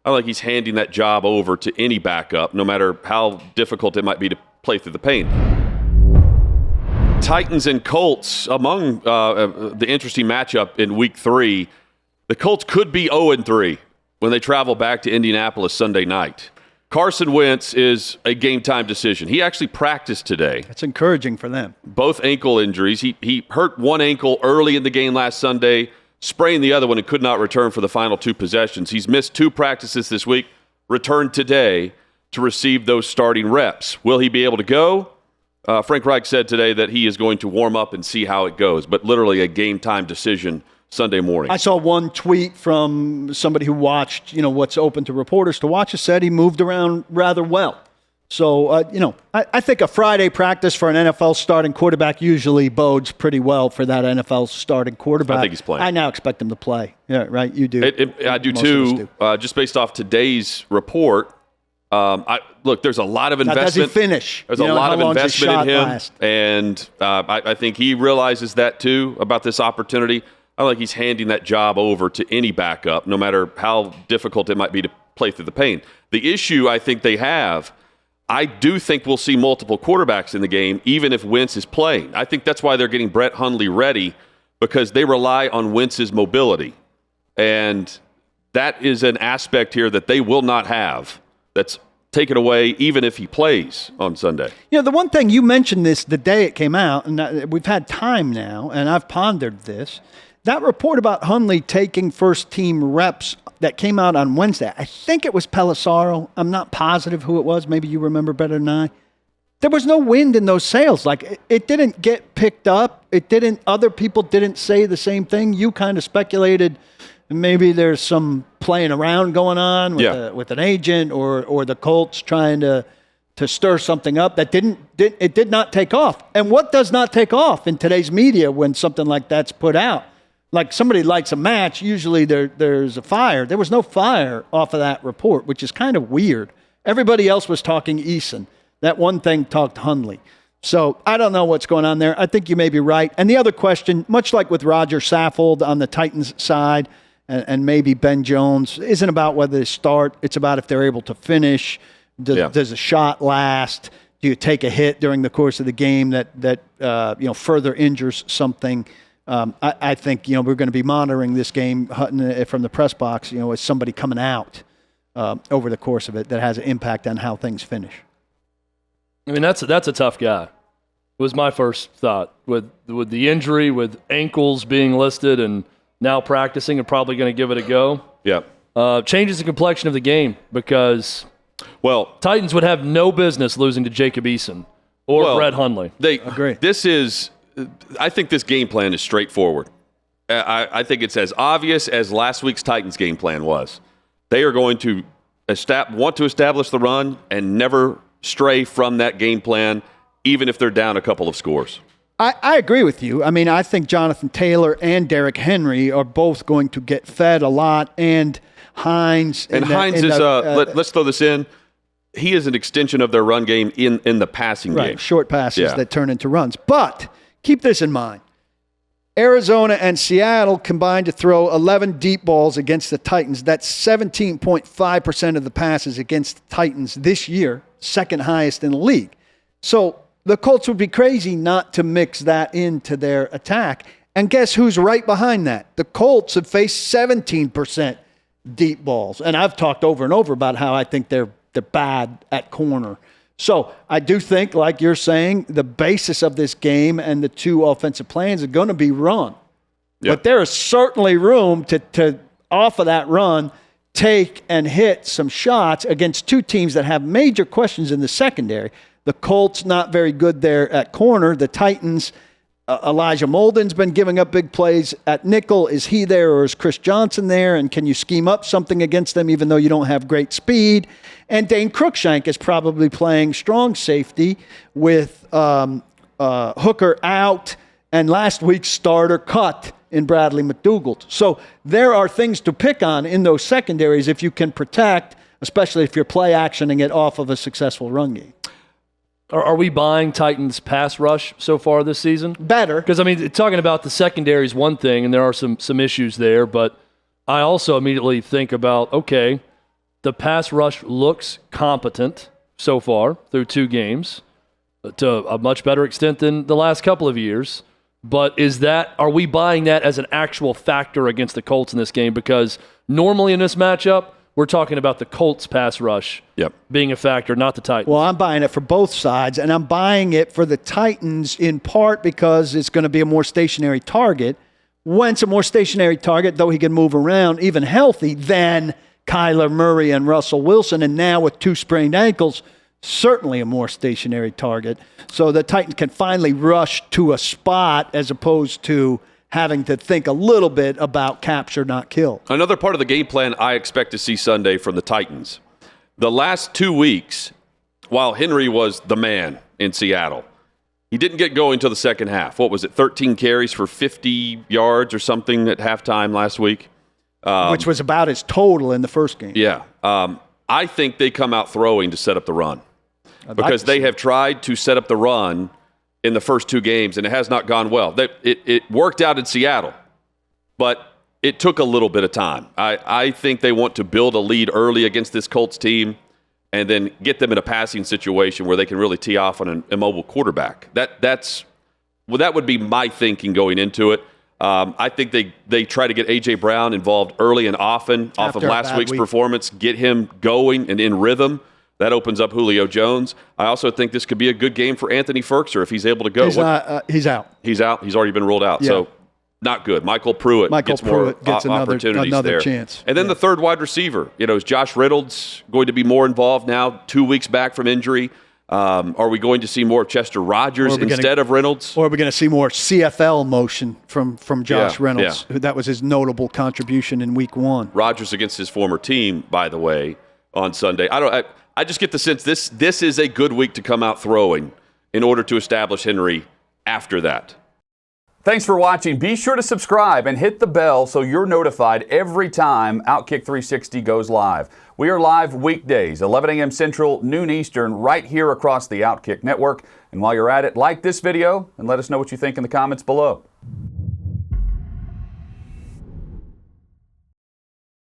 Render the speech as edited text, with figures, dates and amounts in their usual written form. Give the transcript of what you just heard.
I like he's handing that job over to any backup, no matter how difficult it might be to play through the pain. Titans and Colts, among the interesting matchup in Week 3, the Colts could be 0-3 when they travel back to Indianapolis Sunday night. Carson Wentz is a game-time decision. He actually practiced today. That's encouraging for them. Both ankle injuries. He hurt one ankle early in the game last Sunday, sprained the other one, and could not return for the final 2 possessions. He's missed 2 practices this week, returned today to receive those starting reps. Will he be able to go? Frank Reich said today that he is going to warm up and see how it goes, but literally a game-time decision Sunday morning. I saw one tweet from somebody who watched, what's open to reporters to watch. It said he moved around rather well. So, I think a Friday practice for an NFL starting quarterback usually bodes pretty well for that NFL starting quarterback. I think he's playing. I now expect him to play. Yeah, right? You do. I do too. Just based off today's report. Look, there's a lot of investment. Now, does he finish? There's a lot of investment in him. And I think he realizes that too about this opportunity. I like he's handing that job over to any backup, no matter how difficult it might be to play through the pain. The issue I think they have, I do think we'll see multiple quarterbacks in the game, even if Wentz is playing. I think that's why they're getting Brett Hundley ready, because they rely on Wentz's mobility. And that is an aspect here that they will not have that's taken away even if he plays on Sunday. The one thing, you mentioned this the day it came out, and we've had time now, and I've pondered this. That report about Hundley taking first-team reps that came out on Wednesday, I think it was Pelissaro. I'm not positive who it was. Maybe you remember better than I. There was no wind in those sails. Like, it didn't get picked up. Other people didn't say the same thing. You kind of speculated maybe there's some playing around going on with an agent or the Colts trying to stir something up that did not take off. And what does not take off in today's media when something like that's put out? Like somebody lights a match, usually there's a fire. There was no fire off of that report, which is kind of weird. Everybody else was talking Eason. That one thing talked Hundley. So I don't know what's going on there. I think you may be right. And the other question, much like with Roger Saffold on the Titans side and maybe Ben Jones, isn't about whether they start. It's about if they're able to finish. Does a shot last? Do you take a hit during the course of the game that further injures something? I think, we're going to be monitoring this game, Hutton, from the press box, as somebody coming out over the course of it that has an impact on how things finish. I mean, that's a tough guy, was my first thought. With the injury, with ankles being listed and now practicing and probably going to give it a go. Yeah. Changes the complexion of the game because, Titans would have no business losing to Jacob Eason or Brett Hundley. They agree. I think this game plan is straightforward. I think it's as obvious as last week's Titans game plan was. They are going to want to establish the run and never stray from that game plan, even if they're down a couple of scores. I agree with you. I mean, I think Jonathan Taylor and Derrick Henry are both going to get fed a lot, and Hines. And Hines is, let's throw this in, he is an extension of their run game in the passing game. Short passes that turn into runs. But keep this in mind. Arizona and Seattle combined to throw 11 deep balls against the Titans. That's 17.5% of the passes against the Titans this year, second highest in the league. So the Colts would be crazy not to mix that into their attack. And guess who's right behind that? The Colts have faced 17% deep balls. And I've talked over and over about how I think they're bad at corner. So I do think, like you're saying, the basis of this game and the two offensive plans are going to be run. Yep. But there is certainly room to off of that run, take and hit some shots against two teams that have major questions in the secondary. The Colts not very good there at corner. The Titans, Elijah Molden's been giving up big plays at nickel. Is he there or is Chris Johnson there? And can you scheme up something against them even though you don't have great speed? And Dane Cruikshank is probably playing strong safety with Hooker out and last week's starter cut in Bradley McDougald. So there are things to pick on in those secondaries if you can protect, especially if you're play actioning it off of a successful run game. Are we buying Titans pass rush so far this season? Better. Because, I mean, talking about the secondary is one thing, and there are some issues there, but I also immediately think about, okay, The pass rush looks competent so far through 2 games to a much better extent than the last couple of years. But are we buying that as an actual factor against the Colts in this game? Because normally in this matchup, we're talking about the Colts pass rush being a factor, not the Titans. Well, I'm buying it for both sides, and I'm buying it for the Titans in part because it's going to be a more stationary target. Wentz a more stationary target, though he can move around, even healthy, than Kyler Murray and Russell Wilson. And now with 2 sprained ankles, certainly a more stationary target. So the Titans can finally rush to a spot as opposed to having to think a little bit about capture, not kill. Another part of the game plan I expect to see Sunday from the Titans. The last 2 weeks, while Henry was the man in Seattle, he didn't get going until the second half. What was it, 13 carries for 50 yards or something at halftime last week? Which was about his total in the first game. Yeah. I think they come out throwing to set up the run because they have tried to set up the run in the first 2 games, and it has not gone well. It worked out in Seattle, but it took a little bit of time. I think they want to build a lead early against this Colts team and then get them in a passing situation where they can really tee off on an immobile quarterback. That would be my thinking going into it. I think they try to get A.J. Brown involved early and often off of last week's performance, get him going and in rhythm. That opens up Julio Jones. I also think this could be a good game for Anthony Firkser if he's able to go. He's out. He's out. He's already been ruled out. Yeah. So not good. Michael Pruitt gets opportunities another there. Chance. And then the third wide receiver. Is Josh Reynolds going to be more involved now, 2 weeks back from injury? Are we going to see more of Chester Rogers instead of Reynolds? Or are we going to see more CFL motion from Josh Reynolds? Yeah. That was his notable contribution in week 1. Rogers against his former team, by the way, on Sunday. I just get the sense this is a good week to come out throwing in order to establish Henry after that. Thanks for watching. Be sure to subscribe and hit the bell so you're notified every time Outkick 360 goes live. We are live weekdays, 11 a.m. Central, noon Eastern, right here across the Outkick network. And while you're at it, like this video and let us know what you think in the comments below.